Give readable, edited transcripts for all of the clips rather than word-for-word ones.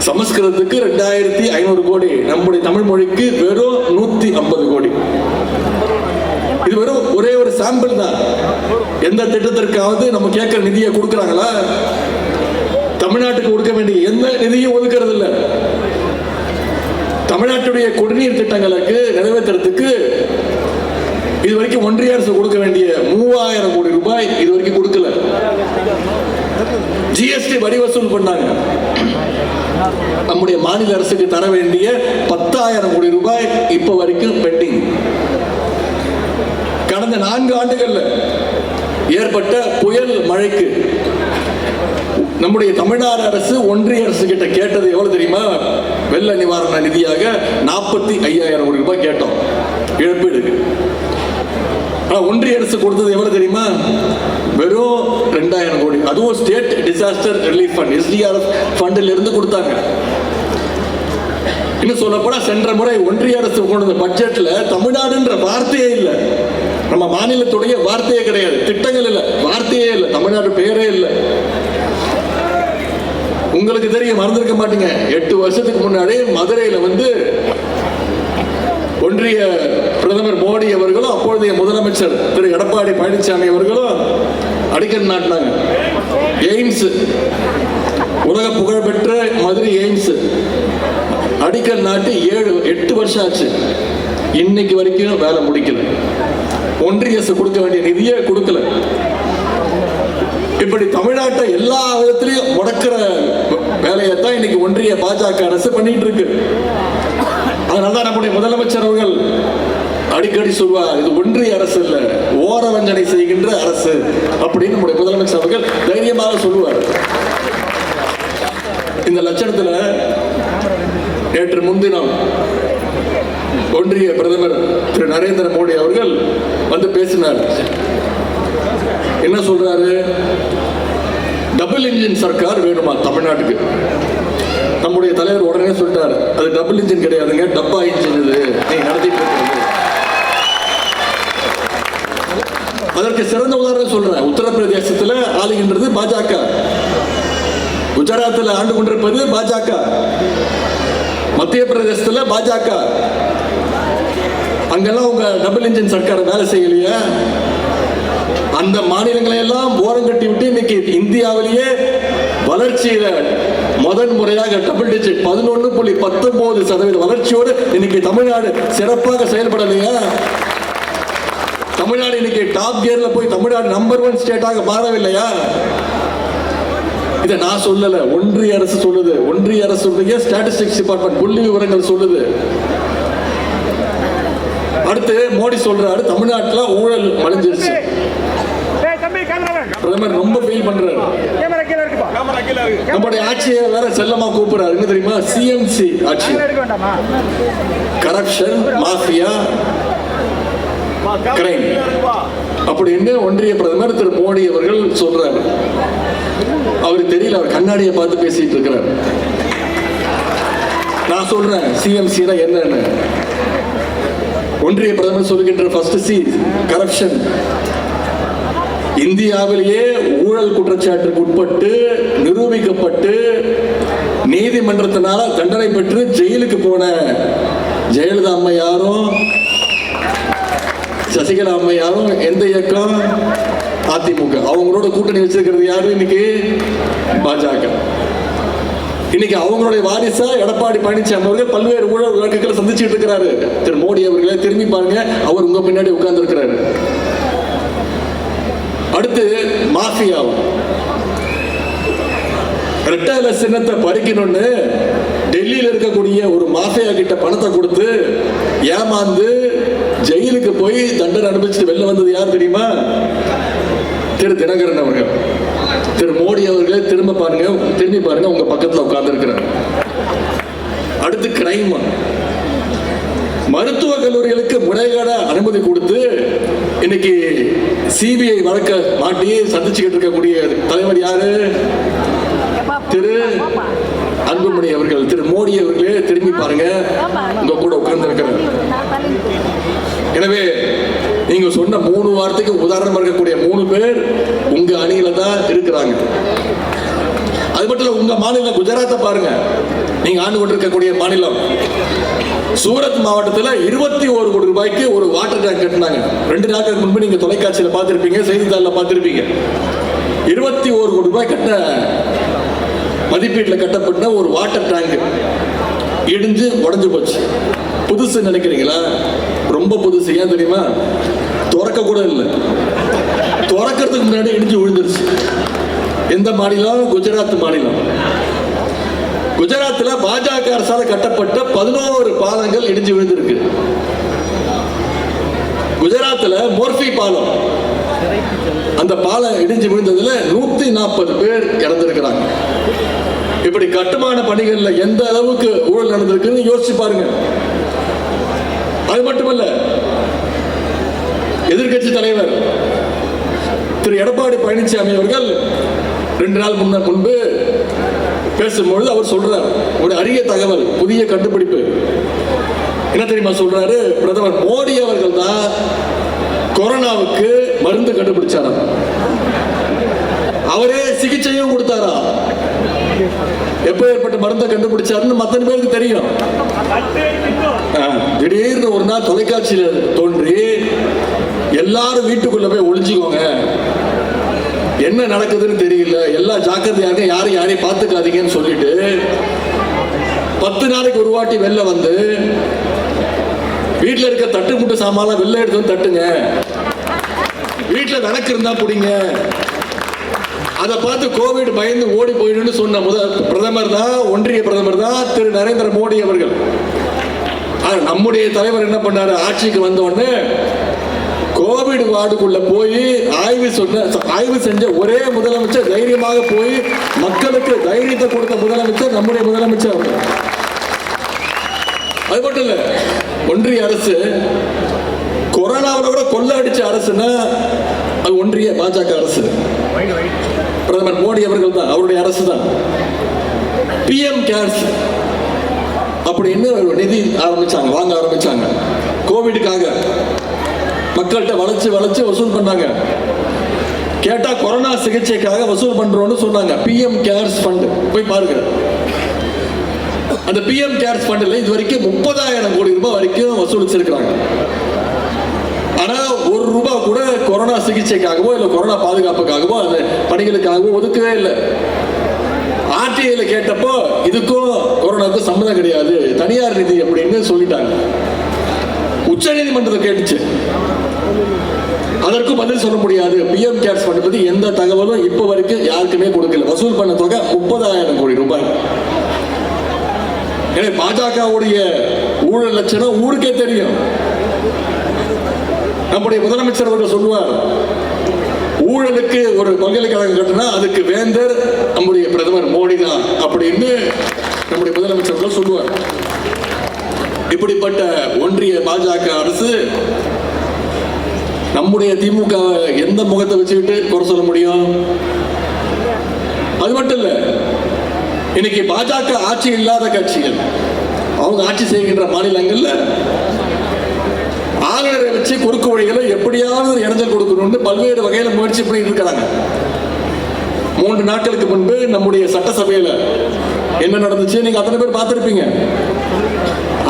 சமஸ்கிருதத்துக்கு 2500 கோடி, நம்முடைய தமிழ் மொழிக்கு வெறும் 150 கோடி. இது வெறும் ஒரே ஒரு சாம்பிள் தான். எந்த திட்டத்திற்காவது நம்ம கேட்கிற நிதியை கொடுக்கறாங்களா? தமிழ்நாட்டுக்கு கொடுக்க வேண்டிய எந்த நிதியும் ஒதுக்கிறது இல்லை. தமிழ்நாட்டுடைய குடிநீர் திட்டங்களுக்கு நிறைவேற்றுறதுக்கு இது வரைக்கும் ஒன்றிய அரசு கொடுக்க வேண்டிய 3000 கோடி ரூபாய் இது வரைக்கும் கொடுக்கல. ஜிஎஸ்டி வரி வசூல் பண்ணாங்க. நம்முடைய மாநில அரசுக்கு தர வேண்டிய 10,000 கோடி ரூபாய் இப்ப வரைக்கும் பெண்டிங். கடந்த 4 ஆண்டுகள்ல ஏற்பட்ட புயல் மழைக்கு நம்முடைய தமிழ்நாடு அரசு ஒன்றிய அரசு கிட்ட கேட்டது எவ்வளவு தெரியுமா? வெள்ள நிவாரண நிதியாக 45,000 கோடி ரூபாய் கேட்டோம் இழப்பீடு. ஒன்றிய அரசு கொடுத்தது எவ்வளவு தெரியுமா? வெறும் 2,000 கோடி. அதுவும் state disaster relief fund, SDRF ஃபண்டில் இருந்து கொடுத்தாங்க. இன்னும் சொல்ல போனா சென்ற முறை ஒன்றிய அரசு கொண்டு வந்த பட்ஜெட்ல தமிழ்நாடுன்ற வார்த்தையே இல்லை. நம்ம மாநிலத்துடைய வார்த்தையே கிடையாது. திட்டங்கள் இல்லை, வார்த்தையே இல்லை, தமிழ்நாடு பெயரே இல்லை. உங்களுக்கு தெரியும், மறந்திருக்க மாட்டீங்க, 8 வருஷத்துக்கு முன்னாடி மதுரையில ஒன்றிய பிரதமர் மோடி அவர்களும் அப்பொழுதைய முதலமைச்சர் திரு எடப்பாடி பழனிசாமி அவர்களும் அடிக்கல் நாட்டினாங்க. எய்ம்ஸ், உலக புகழ்பெற்ற மதுரை எய்ம்ஸ் அடிக்கல் நாட்டி 7-8 வருஷம் ஆச்சு. இன்னைக்கு வரைக்கும் வேலை முடிக்கல. ஒன்றிய அரசு கொடுக்க வேண்டிய நிதியை கொடுக்கல. இப்படி தமிழ்நாட்டை எல்லா விதத்திலையும் முடக்கிற வேலையை தான் இன்னைக்கு ஒன்றிய பாஜக அரசு பண்ணிட்டு இருக்கு. அதனாலதான் நம்முடைய முதலமைச்சர் அவர்கள் அடிக்கடி சொல்வார், இது ஒன்றிய அரசு இல்ல, ஓரவஞ்சனை செய்கின்ற அரசு அப்படின்னு நம்முடைய முதலமைச்சர் அவர்கள் தைரியமாக சொல்லுவார். இந்த லட்சணத்துல நேற்று முன்தினம் ஒன்றிய பிரதமர் திரு நரேந்திர மோடி அவர்கள் பேசினார். என்ன சொல்றாரு? டபுள் இன்ஜின் சர்க்கார் வேணுமா தமிழ்நாட்டுக்கு? நம்முடைய தலைவர் உடனே சொல்லிட்டார், அது டபுள் இன்ஜின் கிடையாதுங்க, டப்பா இன்ஜின் இது நீங்க நடத்திட்டு இருக்கிறது. அதற்கு சிறந்த உதாரணம் சொல்றேன். உத்தரப்பிரதேசத்தில் ஆளுகின்றது பாஜக, குஜராத்தில் ஆண்டு கொண்டிருப்பது பாஜக, மத்திய பிரதேசத்தில் பாஜக. அங்கெல்லாம் உங்க டபுள் இன்ஜின் சர்க்கார் வேலை செய்யலையா? அந்த மாநிலங்களை எல்லாம் ஓரம் கட்டி விட்டு இன்னைக்கு இந்தியாவிலேயே வளர்ச்சியில முதல் முறையாக டபுள் டிஜிட் 11.19% வளர்ச்சியோடு இன்னைக்கு தமிழ்நாடு சிறப்பாக செயல்படலையா? தமிழ்நாடு இன்னைக்கு டாப் கியர்ல போய் தமிழ்நாடு நம்பர் 1 ஸ்டேட்டாக மாறவில்லையா? இதை நான் சொல்லல, ஒன்றிய அரசு சொல்லுது. ஒன்றிய அரசுடைய ஸ்டாட்டிஸ்டிக்ஸ் டிபார்ட்மெண்ட் புள்ளி விவரங்கள் சொல்லுது. அடுத்து மோடி சொல்றாரு, தமிழ்நாட்டில் ஊழல் மலிஞ்சிருச்சு. பிரதமர் ரொம்ப ஃபீல் பண்றாரு. நம்முடைய ஆட்சியை வேற செல்லமா கூப்பிடுறாரு. என்ன தெரியுமா? சிஎம்சி ஆட்சி, கரப்ஷன், மாஃபியா, கிரைம் அப்படின்னு ஒன்றிய பிரதமர் திரு மோடி அவர்கள் சொல்றாரு. அவருக்கு தெரியல, அவர் கண்ணாடியை பார்த்து பேசிட்டு இருக்கிறார். நான் சொல்றேன் சிஎம்சினா என்னன்னு. ஒன்றிய பிரதமர் சொல்லுகின்ற ஃபர்ஸ்ட் சி கரப்ஷன். இந்தியாவிலேயே ஊழல் குற்றச்சாட்டுக்கு உட்பட்டு நிரூபிக்கப்பட்டு நீதிமன்றத்தினால தண்டனை பெற்று ஜெயிலுக்கு போன ஜெயலலிதா அம்மையாரும் சசிகலா அம்மையாரும் எந்த இயக்கம்? அதிமுக. அவங்களோட கூட்டணி வச்சிருக்கிறது யாரு? இன்னைக்கு பாஜக. இன்னைக்கு அவங்களுடைய வாரிசா எடப்பாடி பழனிசாமி அவர்கள் பல்வேறு ஊழல் வழக்குகளை சந்திச்சுட்டு இருக்கிறாரு. திரு மோடி அவர்களே திரும்பி பாருங்க, அவர் உங்க பின்னாடி உட்கார்ந்து இருக்கிறாரு. அடுத்து மாஃபியா. ரெட்டை சின்னத்தை பறிக்கணும்னு டெல்லியில் இருக்கக்கூடிய ஒரு மாஃபியா கிட்ட பணத்தை கொடுத்து ஏமாந்து ஜெயிலுக்கு போய் தண்டனை அனுபவிச்சுட்டு வெளில வந்தது யார் தெரியுமா? திரு தினகரன் அவர்கள். திரு மோடி அவர்களே திரும்பி பாருங்க, உங்க பக்கத்தில் உட்கார்ந்து இருக்கிறார். அடுத்து கிரைம். மருத்துவ கல்லூரிகளுக்கு முறைகேட அனுமதி கொடுத்து இன்னைக்கு சிபிஐ வழக்க மாட்டி சந்திச்சுக்கிட்டு இருக்கக்கூடிய தலைவர் யாரு? திரு அன்புமணி அவர்கள். திரு மோடி அவர்களே திரும்பி பாருங்க, உங்க கூட உட்கார்ந்து இருக்கிறார். எனவே நீங்க சொன்ன 3 வார்த்தைக்கு உதாரணமா இருக்கக்கூடிய 3 பேர் உங்க அணியில தான் இருக்கிறாங்க. அது மட்டும் இல்ல, உங்க மாநில குஜராத்தை பாருங்க. நீங்க ஆண்டு கொண்டிருக்கக்கூடிய மாநிலம். சூரத் மாவட்டத்தில் 21 கோடி ரூபாய்க்கு ஒரு வாட்டர் டேங்க் கட்டினாங்க. 2 நாட்களுக்கு முன்பு நீங்க தொலைக்காட்சியில் பார்த்திருப்பீங்க, செய்தித்தாளில் பார்த்திருப்பீங்க. 21 கோடி ரூபாய் கட்ட மதிப்பீட்டில் கட்டப்பட்ட ஒரு வாட்டர் டேங்க் இடிஞ்சு உடஞ்சு போச்சு. புதுசு நினைக்கிறீங்களா? ரொம்ப புதுசு. ஏன் தெரியுமா? திறக்க கூட இல்லை. திறக்கிறதுக்கு முன்னாடி இடிஞ்சு விழுந்துருச்சு. எந்த மாநிலம்? குஜராத் மாநிலம். குஜராத்தில் பாஜக அரசால் கட்டப்பட்ட 11 பாலங்கள் இடிஞ்சு விழுந்திருக்கு. குஜராத்தில் மோர்பி பாலம், அந்த பாலம் இடிஞ்சு விழுந்ததுல 140 பேர் இறந்திருக்கிறாங்க. இப்படி கட்டுமான பணிகள்ல எந்த அளவுக்கு ஊழல் நடந்திருக்குன்னு யோசிச்சு பாருங்க. அது மட்டுமல்ல, எதிர்கட்சி தலைவர் திரு எடப்பாடி பழனிசாமி அவர்கள் 2 நாள் முன்பு பேசும்பொழுது அவர் சொல்றார் ஒரு அரிய தகவல், புதிய கண்டுபிடிப்பு. என்ன தெரியுமா சொல்றாரு? பிரதமர் மோடி அவர்கள் தான் கொரோனாவுக்கு மருந்து கண்டுபிடிச்சாரா, அவரே சிகிச்சையும் கொடுத்தாரா. எப்ப ஏற்பட்ட மருந்தை கண்டுபிடிச்சாருன்னு மத்தனை பேருக்கு தெரியும். திடீர்னு ஒரு நாள் தொலைக்காட்சியில தோன்றி எல்லாரும் வீட்டுக்குள்ள போய் ஒளிஞ்சுக்கோங்க, என்ன நடக்குதுன்னு தெரியல, எல்லா ஜாக்கிரதையாக யாரும் யாரையும் பார்த்துக்காதீங்கன்னு சொல்லிட்டு 10 நாளைக்கு ஒரு வாட்டி வெளில வந்து வீட்டில் இருக்க தட்டு முட்டு சாமான் வெளில எடுத்து வந்து தட்டுங்க, வீட்டில் விளக்கு இருந்தா பிடிங்க, அதை பார்த்து கோவிட் பயந்து ஓடி போயிடுன்னு சொன்ன பிரதமர் தான், ஒன்றிய பிரதமர் தான் திரு நரேந்திர மோடி அவர்கள். நம்முடைய தலைவர் என்ன பண்ணாரு? ஆட்சிக்கு வந்த உடனே கோவிட் வார்டுக்குள்ள போய் ஆய்வு செஞ்ச ஒரே முதலமைச்சர், தைரியமாக போய் மக்களுக்கு தைரியத்தை கொடுத்த முதலமைச்சர் நம்முடைய முதலமைச்சர். அது மட்டும் இல்ல, ஒன்றிய அரசு கொரோனாவோட கூட கொள்ள அடிச்ச அரசுன்னா அது ஒன்றிய பாஜக அரசு, பிரதமர் மோடி அவர்கள் தான், அவருடைய அரசு தான். PM கேர்ஸ் அப்படின்னு ஒரு நிதி ஆரம்பிச்சாங்க, வாங்க ஆரம்பிச்சாங்க. கோவிடுக்காக மக்கள்கிட்ட வளைச்சு வசூல் பண்ணாங்க. கேட்டா கொரோனா சிகிச்சைக்காக வசூல் பண்றோம்னு சொன்னாங்க. PM கேர்ஸ் ஃபண்ட் போய் பாருங்க. அந்த PM கேர்ஸ் ஃபண்ட்ல இது வரைக்கும் 30,000 கோடி ரூபாய் வரைக்கும் வசூலிச்சிருக்காங்க. ஆனா ₹1 கூட கொரோனா சிகிச்சைக்காகவோ இல்ல கொரோனா பாதுகாப்புக்காகவோ அந்த பணிகளுக்காகவோ ஒதுக்கவே இல்லை. RTIல கேட்டப்போ இதுக்கும் கொரோனாவுக்கும் சம்மந்தம் கிடையாது, தனியார் நிதி அப்படின்னு சொல்லிட்டாங்க. உச்ச நீதிமன்றத்தை கேட்டுச்சு, அதற்கும் பதில் சொல்ல முடியாது. PM கேர்ஸ் ஃபண்ட் பத்தி எந்த தகவலும் இப்ப வரைக்கும் யாருக்குமே கொடுக்கல. வசூல் பண்ண தொகை 30,000 கோடி ரூபாய். எனவே பாஜகவுடைய ஊழல் லட்சணம் ஊருக்கே தெரியும். நம்முடைய முதலமைச்சர் அவர்கள் சொல்லுவார், ஊழலுக்கு ஒரு பல்கலைக்கழகம் கட்டினா அதுக்கு வேந்தர் நம்முடைய பிரதமர் மோடி தான் அப்படின்னு நம்முடைய முதலமைச்சர் சொல்லுவார். இப்படிப்பட்ட ஒன்றிய பாஜக அரசு நம்முடைய திமுக எந்த முகத்தை வச்சுக்கிட்டு குறை சொல்ல முடியும்? அது மட்டும் இல்ல, இன்னைக்கு பாஜக ஆட்சி இல்லாத கட்சிகள் அவங்க ஆட்சி செய்கின்ற மாநிலங்கள்ல ஆளுநரை வச்சு குறுக்கு வழிகளை எப்படியாவது இடைஞ்சல் கொடுக்கணும்னு பல்வேறு வகையில முயற்சி பண்ணிட்டு இருக்கிறாங்க. 3 நாட்களுக்கு முன்பு நம்முடைய சட்டசபையில என்ன நடந்துச்சு நீங்க அத்தனை பேர் பார்த்திருப்பீங்க.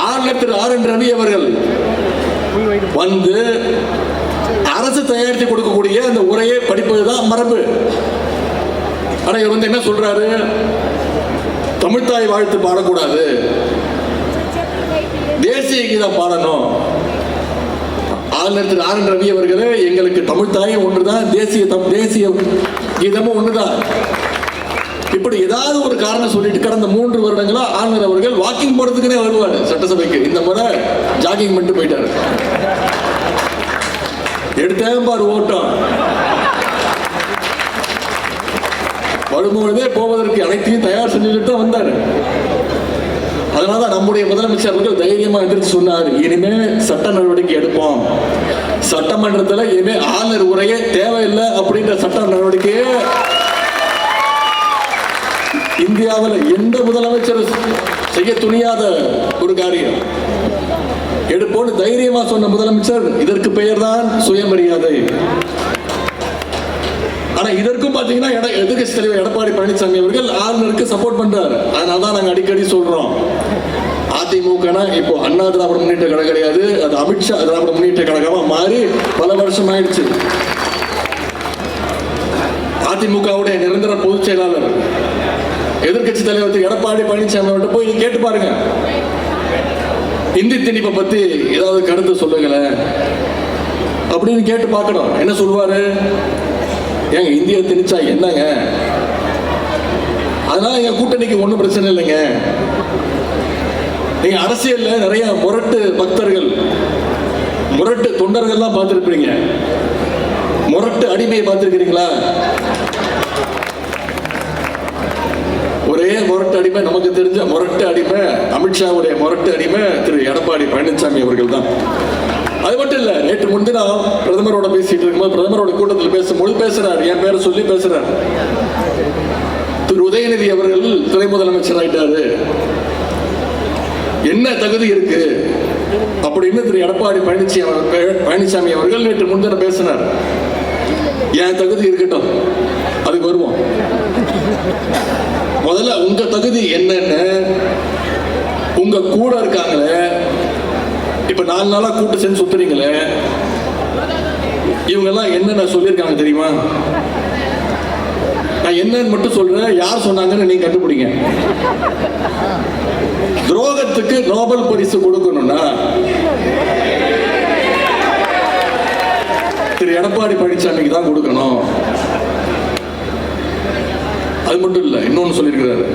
ஆளுநர் திரு RN ரவி அவர்கள் வந்து அரசு தயாரித்து கொடுக்கக்கூடிய அந்த உரையை படிப்பதுதான் மரபு. ஆனா இவர் வந்து என்ன சொல்றாரு? தமிழ்த்தாய் வாழ்த்து பாடக்கூடாது, தேசிய கீதம் பாடணும். ஆளுநர் திரு RN ரவி அவர்களே, எங்களுக்கு தமிழ்த்தாயும் ஒன்றுதான், தேசிய கீதமும் ஒன்றுதான். இப்படி ஏதாவது ஒரு காரணம் சொல்லிட்டு கடந்த 3 வருடங்களா ஆளுநர் அவர்கள் வாக்கிங் போறதுக்குனே வருவாரு சட்டசபைக்கு. இந்த முறை ஜாகிங் பண்ணிட்டு போயிட்டாரு. எடுத்தேன் பாரு ஓட்டம். வரும்பொழுதே போவதற்கு அனைத்தையும் தயார் செஞ்சுட்டு தான் வந்தாரு. அதனாலதான் நம்முடைய முதலமைச்சர் அவர்கள் தைரியமா எதிர்த்து சொன்னார், இனிமே சட்ட நடவடிக்கை எடுப்போம், சட்டமன்றத்தில் இனிமே ஆளுநர் உரையே தேவையில்லை அப்படின்ற சட்ட நடவடிக்கையே இந்தியாவில் எந்த முதலமைச்சர் செய்ய துணியாத ஒரு காரியம். எடுப்போன்னு தைரியமா சொன்ன முதலமைச்சர், இதற்கு பெயர் தான் சுயமரியாதை. ஆனா இதற்கும் பாத்தீங்கன்னா எதிர்க்கட்சி தலைவர் எடப்பாடி பழனிசாமி அவர்கள் ஆளுநருக்கு சப்போர்ட் பண்றாரு. அதனாலதான் நாங்க அடிக்கடி சொல்றோம், அதிமுகனா இப்போ அண்ணா திராவிட முன்னேற்ற கழகம் கிடையாது, அது அமித்ஷா திராவிட முன்னேற்ற கழகமா மாறி பல வருஷம் ஆயிடுச்சு. அதிமுகவுடைய நிரந்தர பொதுச் செயலாளர் எதிர்க்கட்சி தலைவர் எடப்பாடி பழனிசாமி அவர்கிட்ட போய் கேட்டு பாருங்க, இந்தி திணிப்பை பத்தி ஏதாவது கருத்து சொல்லுங்களேன் அப்படின்னு கேட்டு பார்க்கணும். என்ன சொல்லுவாரு? ஏங்க இந்திய திணிச்சா என்னங்க, அதனால எங்க கூட்டணிக்கு ஒன்றும் பிரச்சனை இல்லைங்க. நீங்க அரசியல்ல நிறைய முரட்டு பக்தர்கள், முரட்டு தொண்டர்கள்லாம் பார்த்திருப்பீங்க. முரட்டு அடிமையை பார்த்திருக்கிறீங்களா? ஒரே முரட்டு அடிமை, நமக்கு தெரிஞ்ச முரட்டு அடிமை, அமித்ஷாவுடைய முரட்டு அடிமை திரு எடப்பாடி பழனிசாமி அவர்கள் தான். அது மட்டும் இல்ல, நேற்று முன்தினம் பிரதமரோட பேசிட்டு இருக்கும்போது, பிரதமரோட கூட்டத்தில் பேசும்போது பேசுறாரு, என் பேரை சொல்லி பேசுறாரு, திரு உதயநிதி அவர்கள் துணை முதலமைச்சர் ஆயிட்டாரு, என்ன தகுதி இருக்கு அப்படின்னு திரு எடப்பாடி பழனிசாமி அவர்கள் நேற்று முன்தினம் பேசினார். என் தகுதி இருக்கட்டும், அதுக்கு வருவோம். முதல்ல உங்க தகுதி என்னன்னு, உங்க கூட இருக்காங்களே, இப்ப 4 நாளா கூட்டு சேர்ந்து சுத்துறீங்களே, இவங்க எல்லாம் என்னென்ன சொல்லியிருக்காங்க தெரியுமா? நான் என்னன்னு மட்டும் சொல்றேன், யார் சொன்னாங்கன்னு நீங்க கண்டுபிடிங்க. துரோகத்துக்கு நோபல் பரிசு கொடுக்கணும்னா திரு எடப்பாடி பழனிசாமிக்கு தான் கொடுக்கணும். அது மட்டும் இல்ல, இன்னொன்னு சொல்லியிருக்கிறாரு,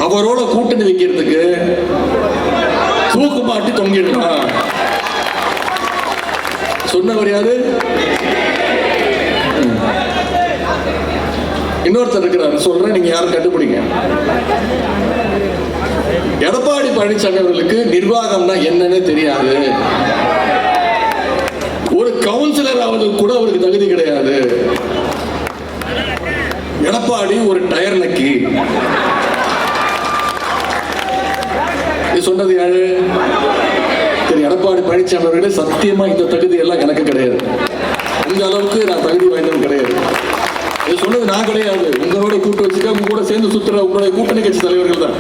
அவரோட கூட்டணி வைக்கிறதுக்கு தூக்கு மாட்டி தொங்கிடலாம். சொன்னவர் யாரு? இன்னொருத்தர் இருக்கிறாரு, சொல்றேன், நீங்க யாரும் கண்டுபிடிங்க. எடப்பாடி பழனிசாமி அவர்களுக்கு நிர்வாகம்னா என்னன்னு தெரியாது, ஒரு கவுன்சிலர் ஆவதுக்கு கூட அவருக்கு தகுதி கிடையாது. எடப்பாடி ஒரு டயர் நக்கி. சொன்னது யாரு? திரு எடப்பாடி பழனிசாமி அவர்களே, சத்தியமா இந்த தகுதி எல்லாம் எனக்கு கிடையாது, உங்க அளவுக்கு நான் தகுதி வாய்ந்தவன் கிடையாது. இது சொன்னது நான் கிடையாது, உங்களோட கூட்டு வச்சுக்க, உங்க கூட சேர்ந்து சுத்துற உங்களுடைய கூட்டணி கட்சி தலைவர்கள் தான்.